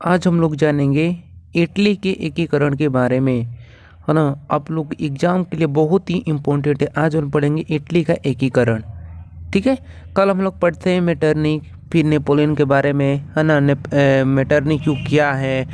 आज हम लोग जानेंगे इटली के एकीकरण के बारे में, है ना। आप लोग एग्जाम के लिए बहुत ही इम्पोर्टेंट है। आज हम पढ़ेंगे इटली का एकीकरण, ठीक है। कल हम लोग पढ़ते हैं मेटरनिक, फिर नेपोलियन के बारे में, है ना। मेटरनिक क्यों क्या है,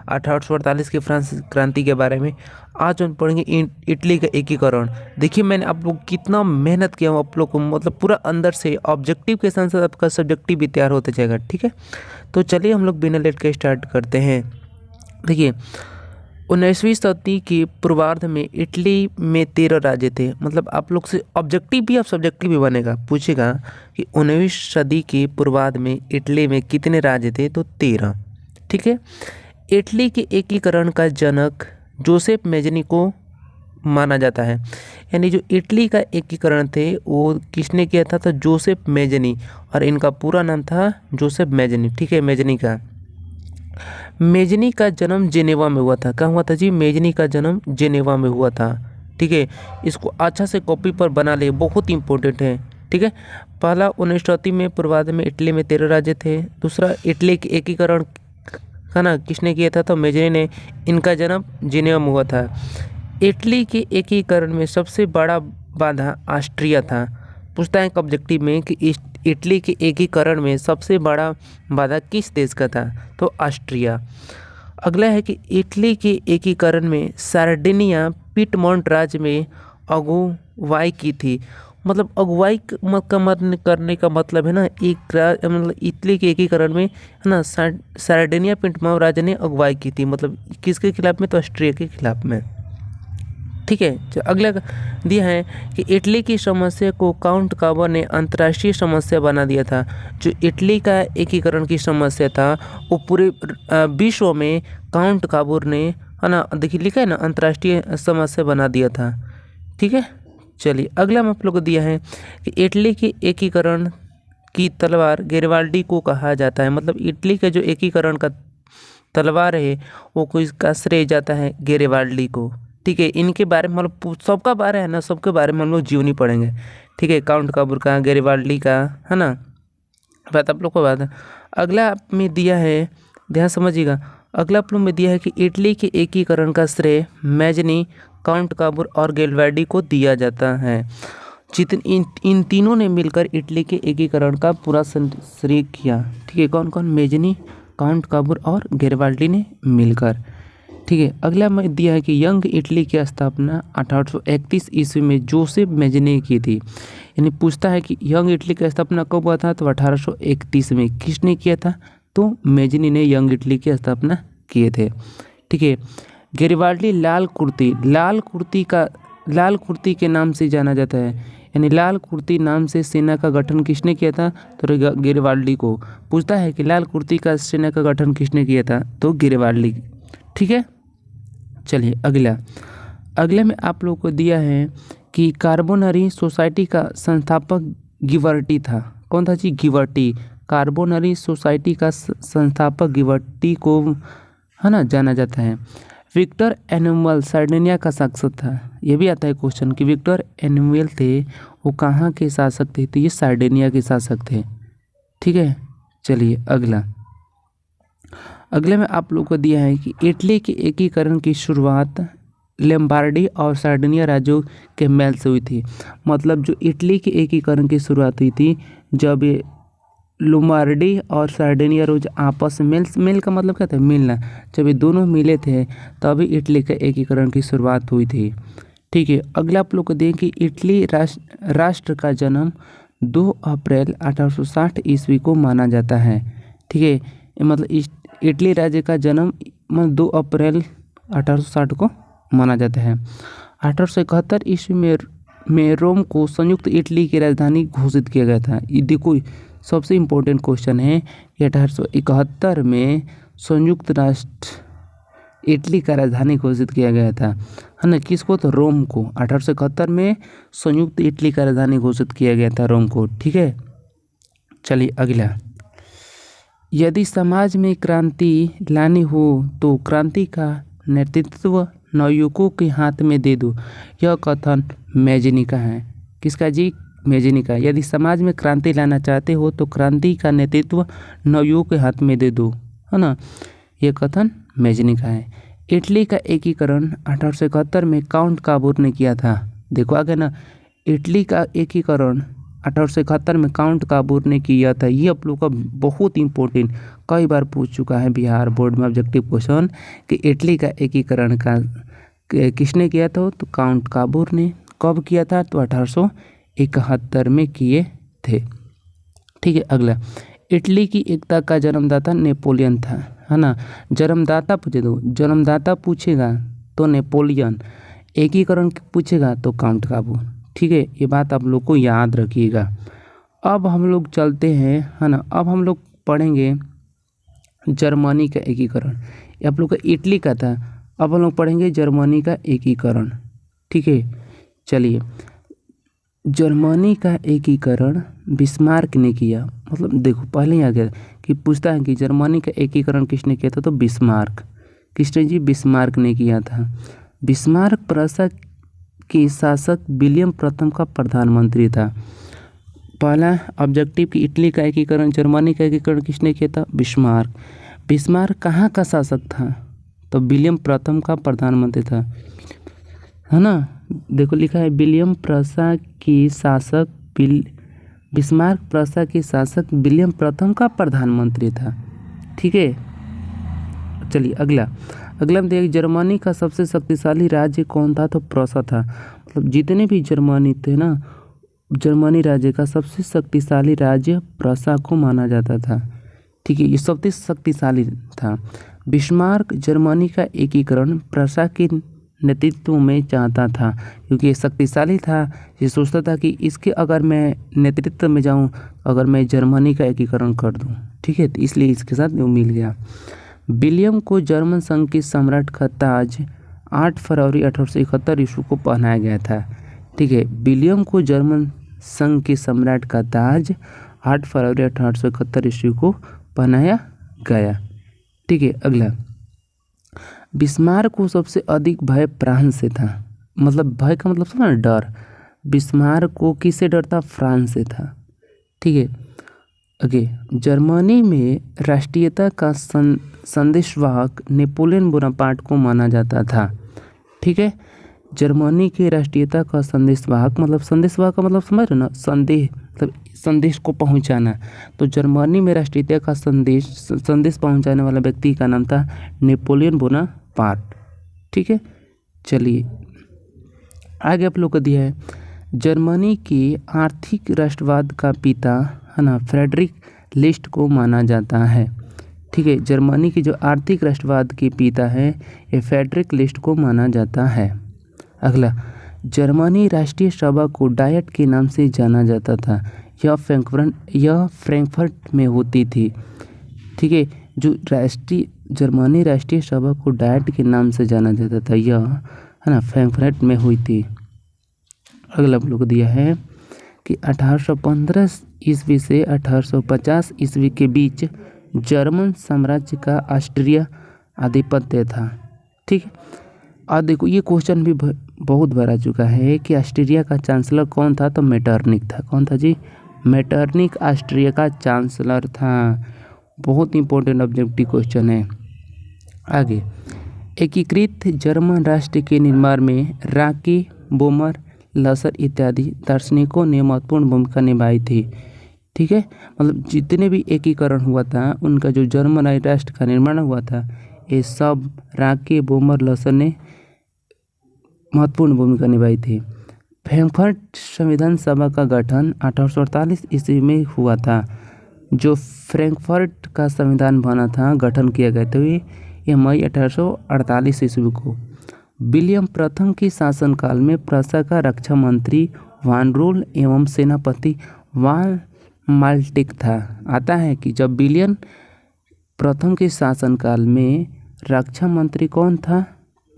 1848 की फ्रांस क्रांति के बारे में। आज हम पढ़ेंगे इटली का एकीकरण। देखिए मैंने आप लोग कितना मेहनत किया हूँ आप लोग को, मतलब पूरा अंदर से ऑब्जेक्टिव के साथ साथ आपका सब्जेक्टिव भी तैयार होते जाएगा, ठीक है। तो चलिए हम लोग बिना लेट के स्टार्ट करते हैं। देखिए 19वीं शताब्दी के पूर्वार्ध में इटली में 13 राज्य थे। मतलब आप लोग से ऑब्जेक्टिव भी और सब्जेक्टिव भी बनेगा, पूछेगा कि 19वीं सदी के पूर्वार्ध में इटली में कितने राज्य थे, तो 13, ठीक है। इटली के एकीकरण का जनक जोसेफ मेजनी को माना जाता है। यानी जो इटली का एकीकरण थे वो किसने किया था, तो जोसेफ मेजनी, और इनका पूरा नाम था जोसेफ मेजनी, ठीक है। मेजनी का जन्म जेनेवा में हुआ था। कहाँ हुआ था जी, मेजनी का जन्म जेनेवा में हुआ था, ठीक है। इसको अच्छा से कॉपी पर बना ले, बहुत इंपॉर्टेंट है, ठीक है। पहला 19वीं शताब्दी में पूर्वार्ध में इटली में 13 राज्य थे। दूसरा इटली के एकीकरण है ना किसने किया था, तो मेजनी ने। इनका जन्म जेनेवा में हुआ था। इटली के एकीकरण में सबसे बड़ा बाधा ऑस्ट्रिया था। पूछता है ऑब्जेक्टिव में कि इटली के एकीकरण में सबसे बड़ा बाधा किस देश का था, तो ऑस्ट्रिया। अगला है कि इटली के एकीकरण में सार्डिनिया पिटमोंट राज्य में अगुवाई की थी। मतलब अगुवाई करने का मतलब है ना, एक मतलब इटली के एकीकरण में है ना सार्डिनिया पिटमोंट राज्य ने अगुवाई की थी। मतलब किसके खिलाफ में, तो ऑस्ट्रिया के खिलाफ में, ठीक है। जो अगला दिया है कि इटली की समस्या को काउंट काबर ने अंतर्राष्ट्रीय समस्या बना दिया था। जो इटली का एकीकरण की समस्या था वो पूरे विश्व में काउंट काबर ने, है ना, देखिए लिखा है ना, अंतर्राष्ट्रीय समस्या बना दिया था, ठीक है। चलिए अगला में आप लोग को दिया है कि इटली के एकीकरण की तलवार गेरिबाल्डी को कहा जाता है। मतलब इटली का जो एकीकरण का तलवार है वो किसका श्रेय जाता है, गेरिबाल्डी को, ठीक है। इनके बारे में मतलब सबका बारे है ना, सबके बारे में हम लोग जीवनी पढ़ेंगे, ठीक है। काउंट काबर का, गेरिबाल्डी का, है ना, बात आप लोग को बात है। अगला में दिया है, ध्यान समझिएगा। अगला आप लोग में दिया है कि इटली के एकीकरण का श्रेय मेजनी, काउंट काबर और गेरिबाल्डी को दिया जाता है। इन तीनों ने मिलकर इटली के एकीकरण का पूरा श्रेय किया, ठीक है। कौन कौन, मेजनी, काउंट काबर और गेरिबाल्डी ने मिलकर, ठीक है। अगला में दिया है कि यंग इटली की स्थापना 1831 ईस्वी में जोसेफ मेजनी की थी। यानी पूछता है कि यंग इटली की स्थापना कब हुआ था, तो 1831 में किसने किया था, तो मेजनी ने यंग इटली की स्थापना किए थे, ठीक है। गेरिबाल्डी लाल कुर्ती के नाम से जाना जाता है। यानी लाल कुर्ती नाम से सेना का गठन किसने किया था, तो गेरिबाल्डी को। पूछता है कि लाल कुर्ती का सेना का गठन किसने किया था, तो गेरिबाल्डी, ठीक है। चलिए अगले में आप लोगों को दिया है कि कार्बोनरी सोसाइटी का संस्थापक गिबर्टी था। कौन था जी, गिबर्टी। कार्बोनरी सोसाइटी का संस्थापक गिबर्टी को, है ना, जाना जाता है। विक्टर एनुअल सार्डिनिया का शासक था। ये भी आता है क्वेश्चन कि विक्टर एनुअल थे वो कहाँ के शासक थे, तो ये सार्डिनिया के शासक थे, ठीक है। चलिए अगले में आप लोगों को दिया है कि इटली के एकीकरण की शुरुआत लम्बार्डी और सार्डिनिया राज्यों के मेल से हुई थी। मतलब जो इटली के एकीकरण की शुरुआत हुई थी जब ये लुम्बार्डी और सार्डिनिया रोज आपस में मेल का मतलब क्या था, मिलना। जब ये दोनों मिले थे तभी इटली के एकीकरण की शुरुआत हुई थी, ठीक है। अगला आप लोग को दें कि इटली राष्ट्र का जन्म 2 अप्रैल 1860 ईस्वी को माना जाता है, ठीक है। मतलब इटली राज्य का जन्म 2 अप्रैल 1860 को माना जाता है। 1871 ईस्वी में रोम को संयुक्त इटली की राजधानी घोषित किया गया था। ये देखो सबसे इम्पोर्टेंट क्वेश्चन है कि 1871 में संयुक्त राष्ट्र इटली का राजधानी घोषित किया गया था, है ना, किसको, तो रोम को। 1871 में संयुक्त इटली का राजधानी घोषित किया गया था, रोम को, ठीक है। चलिए अगला, यदि समाज में क्रांति लानी हो तो क्रांति का नेतृत्व नवयुवकों के हाथ में दे दो। यह कथन मेजनी का है। किसका जी, मेजनी का। यदि समाज में क्रांति लाना चाहते हो तो क्रांति का नेतृत्व नवयुवकों के हाथ में दे दो, है ना। ये कथन मेजनी का है। इटली का एकीकरण 1871 में काउंट काबूर ने किया था। देखो आगे ना, इटली का एकीकरण 1871 में काउंट काबूर ने किया था। ये आप लोग का बहुत इंपॉर्टेंट, कई बार पूछ चुका है बिहार बोर्ड में ऑब्जेक्टिव क्वेश्चन कि इटली का एकीकरण का किसने किया था, तो काउंट काबूर ने। कब किया था, तो 1871 में किए थे। ठीक है, अगला, इटली की एकता का जन्मदाता नेपोलियन था, है ना। जन्मदाता पूछे तो जन्मदाता पूछेगा तो नेपोलियन, एकीकरण पूछेगा तो काउंट काबूर। ठीक है, ये बात आप लोग को याद रखिएगा। अब हम लोग चलते हैं, है ना, अब हम लोग पढ़ेंगे जर्मनी का एकीकरण। ये आप लोग का इटली का था, अब हम लोग पढ़ेंगे जर्मनी का एकीकरण। ठीक है, चलिए, जर्मनी का एकीकरण बिस्मार्क ने किया। मतलब देखो पहले ही आ गया कि पूछता है कि जर्मनी का एकीकरण किसने किया था, तो बिस्मार्क। किसने जी, बिस्मार्क ने किया था। बिस्मार्क प्रूसिया के शासक विलियम प्रथम का प्रधानमंत्री था। पहला ऑब्जेक्टिव कि इटली का एकीकरण, जर्मनी का एकीकरण किसने किया था, बिस्मार्क। बिस्मार्क कहाँ का शासक था, तो विलियम प्रथम का प्रधानमंत्री था, है ना। देखो लिखा है विलियम प्रूसिया की शासक, बिस्मार्क प्रूसिया के शासक विलियम प्रथम का प्रधानमंत्री था। ठीक है, चलिए अगला में देखिए, जर्मनी का सबसे शक्तिशाली राज्य कौन था, तो प्रूसिया था। मतलब जितने भी जर्मनी थे ना, जर्मनी राज्य का सबसे शक्तिशाली राज्य प्रूसिया को माना जाता था। ठीक है, ये सबसे शक्तिशाली था। बिस्मार्क जर्मनी का एकीकरण प्रूसिया के नेतृत्व में चाहता था, क्योंकि ये शक्तिशाली था। ये सोचता था कि इसके अगर मैं नेतृत्व में जाऊं, अगर मैं जर्मनी का एकीकरण कर दूं, ठीक है, तो इसलिए इसके साथ वो मिल गया। विलियम को जर्मन संघ के सम्राट का ताज 8 फरवरी 1871 ईस्वी को पहनाया गया था। ठीक है, विलियम को जर्मन संघ के सम्राट का ताज 8 फरवरी 1871 ईस्वी को पहनाया गया। ठीक है, अगला, बिस्मार्क को सबसे अधिक भय फ्रांस से था। मतलब भय का मतलब समझ, डर। बिस्मार्क को किससे डर था, फ्रांस से था। ठीक है, आगे, जर्मनी में राष्ट्रीयता का संदेशवाहक नेपोलियन बोनापार्ट को माना जाता था। ठीक है, जर्मनी के राष्ट्रीयता का संदेशवाहक, मतलब संदेशवाहक का मतलब समझ रहे ना, संदेश मतलब संदेश को पहुंचाना। तो जर्मनी में राष्ट्रीयता का संदेश पहुंचाने वाला व्यक्ति का नाम था नेपोलियन बोनापार्ट। ठीक है, चलिए आगे आप लोग को दिया है, जर्मनी के आर्थिक राष्ट्रवाद का पिता, है ना, फ्रेडरिक लिस्ट को माना जाता है। ठीक है, जर्मनी की जो आर्थिक राष्ट्रवाद के पिता है, ये फ्रेडरिक लिस्ट को माना जाता है। अगला, जर्मनी राष्ट्रीय सभा को डायट के नाम से जाना जाता था। यह फ्रैंकफर्ट में होती थी। ठीक है, जो जर्मनी राष्ट्रीय सभा को डायट के नाम से जाना जाता था, यह, है ना, फ्रैंकफर्ट में हुई थी। अगला हम लोग दिया है कि 1815 ईस्वी से 1850 ईस्वी के बीच जर्मन साम्राज्य का ऑस्ट्रिया आधिपत्य था। ठीक है, और देखो ये क्वेश्चन भी बहुत बार आ चुका है कि ऑस्ट्रिया का चांसलर कौन था, तो मेटरनिक था। कौन था जी, मेटरनिक ऑस्ट्रिया का चांसलर था। बहुत इंपॉर्टेंट ऑब्जेक्टिव क्वेश्चन है। आगे, एकीकृत जर्मन राष्ट्र के निर्माण में राकी, बोमर, लसर इत्यादि दार्शनिकों ने महत्वपूर्ण भूमिका निभाई थी। ठीक है, मतलब जितने भी एकीकरण हुआ था, उनका जो जर्मन राष्ट्र का निर्माण हुआ था, ये सब राकी, बोमर, लसर ने महत्वपूर्ण भूमिका निभाई थी। फ्रैंकफर्ट संविधान सभा का गठन 1848 ईस्वी में हुआ था। जो फ्रैंकफर्ट का संविधान बना था, गठन किया गया था, ये मई 1848 ईस्वी को। विलियम प्रथम के शासनकाल में प्रूसिया का रक्षा मंत्री वान रोल एवं सेनापति वान माल्टिक था। आता है कि जब विलियम प्रथम के शासनकाल में रक्षा मंत्री कौन था,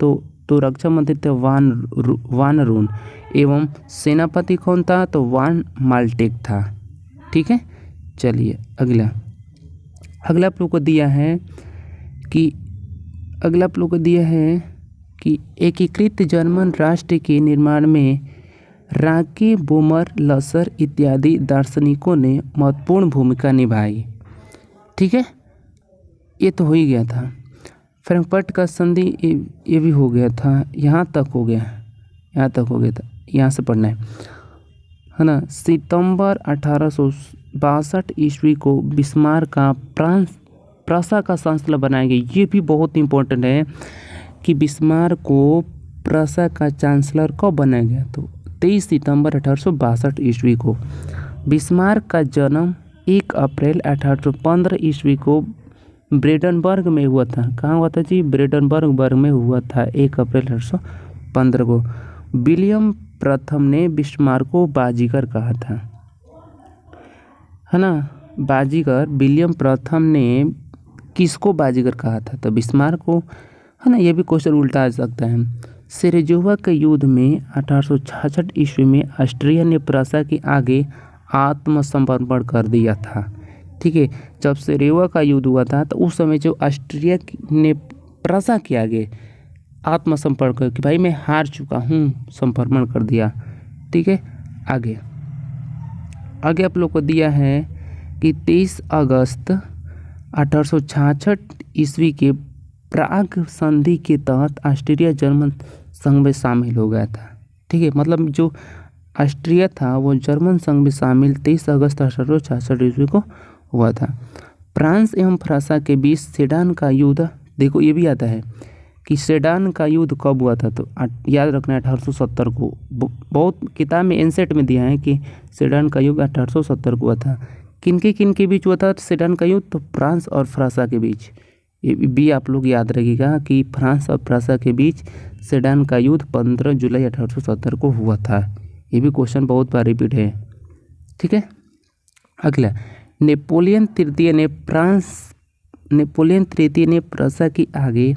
तो रक्षा मंत्री थे वान रोल, एवं सेनापति कौन था, तो वान माल्टिक था। ठीक है, चलिए अगला आप लोग को दिया है कि एकीकृत जर्मन राष्ट्र के निर्माण में राकी, बोमर, लसर इत्यादि दार्शनिकों ने महत्वपूर्ण भूमिका निभाई। ठीक है, ये तो हो ही गया था। फ्रैंकफर्ट का संधि ये भी हो गया था, यहाँ तक हो गया था, यहाँ से पढ़ना है ना। सितंबर 1862 ईस्वी को बिस्मार्क का प्रसा का चांसलर बनाया गया। ये भी बहुत इंपॉर्टेंट है कि बिस्मार्क को प्रसा का चांसलर कब बनाया गया, तो 23 सितंबर 1862 ईस्वी को। बिस्मार्क का जन्म 1 अप्रैल 1815 ईस्वी को ब्रेडनबर्ग में हुआ था। कहाँ हुआ था जी? ब्रेडनबर्ग में हुआ था 1 अप्रैल 1815 को। विलियम प्रथम ने बिस्मार्क को बाजीगर कहा था, है ना। बाजीगर, विलियम प्रथम ने किसको बाजीगर कहा था? तो बिस्मार्क को, है ना। ये भी क्वेश्चन उल्टा आ सकता है। सेरेजोवा के युद्ध में 1866 ईस्वी में ऑस्ट्रिया ने प्रसा के आगे आत्मसमर्पण कर दिया था। ठीक है, जब सेरेवा का युद्ध हुआ था तो उस समय जो ऑस्ट्रिया ने प्रसा के आगे आत्मसमर्पण कर कि भाई मैं हार चुका हूँ, समर्पण कर दिया। ठीक है, आगे आप लोग को दिया है कि 23 अगस्त 1866 ईस्वी के प्राग संधि के तहत ऑस्ट्रिया जर्मन संघ में शामिल हो गया था। ठीक है, मतलब जो ऑस्ट्रिया था वो जर्मन संघ में शामिल 23 अगस्त 1866 ईस्वी को हुआ था। फ्रांस एवं फ्रांसा के बीच सेडान का युद्ध, देखो ये भी आता है कि सेडान का युद्ध कब हुआ था, तो याद रखना 1870 को। बहुत किताब में एनसेट में दिया है कि सेडान का युद्ध 1870 को हुआ था। किन के बीच हुआ था सेडान का युद्ध? तो फ्रांस और फ्रांसा के बीच। ये भी आप लोग याद रखिएगा कि फ्रांस और फ्रांसा के बीच सेडान का युद्ध 15 जुलाई 1870 को हुआ था। ये भी क्वेश्चन बहुत बार रिपीट है। ठीक है, अगला, नेपोलियन तृतीय ने प्रसा के आगे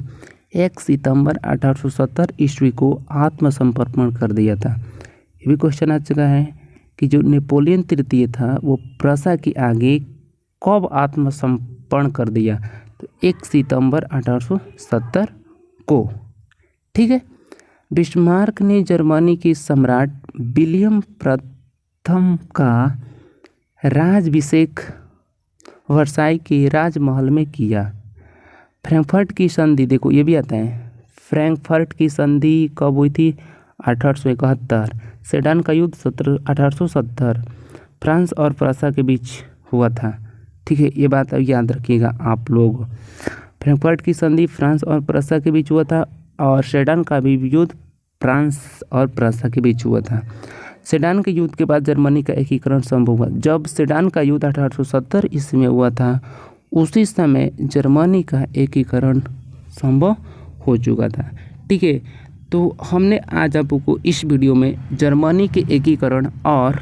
1 सितंबर 1870 ईस्वी को आत्मसमर्पण कर दिया था। ये भी क्वेश्चन आ चुका है कि जो नेपोलियन तृतीय था वो प्रसा के आगे कब आत्मसमर्पण कर दिया, तो 1 सितंबर 1870 को। ठीक है, बिस्मार्क ने जर्मनी के सम्राट विलियम प्रथम का राजाभिषेक वर्साई के राजमहल में किया। फ्रैंकफर्ट की संधि, देखो ये भी आता है, फ्रैंकफर्ट की संधि कब हुई थी? 1871। सेडान का युद्ध 1870 फ्रांस और प्रसा के बीच हुआ था। ठीक है, ये बात अब याद रखिएगा आप लोग। फ्रैंकफर्ट की संधि फ्रांस और प्रसा के बीच हुआ था और सेडान का भी युद्ध फ्रांस और प्रसा के बीच हुआ था। सेडान के युद्ध के बाद जर्मनी का एकीकरण संभव हुआ। जब सेडान का युद्ध 1870 ईस्वी में हुआ था उसी समय जर्मनी का एकीकरण संभव हो चुका था। ठीक है, तो हमने आज आपको इस वीडियो में जर्मनी के एकीकरण और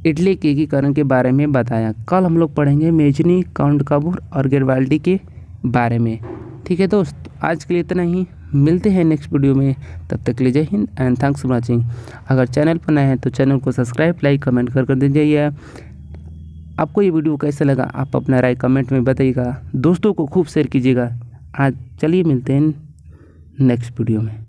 इटली के एकीकरण के बारे में बताया। कल हम लोग पढ़ेंगे मेजनी, काउंट काबूर और गेरवाल्डी के बारे में। ठीक है दोस्त, आज के लिए इतना ही, मिलते हैं नेक्स्ट वीडियो में। तब तक के लिए जय Hind and thanks for watching. अगर चैनल पर नए हैं तो चैनल को सब्सक्राइब, लाइक, कमेंट कर दीजिए। आपको ये वीडियो कैसा लगा आप अपना राय कमेंट में बताइएगा। दोस्तों को खूब शेयर कीजिएगा। आज चलिए मिलते हैं नेक्स्ट वीडियो में।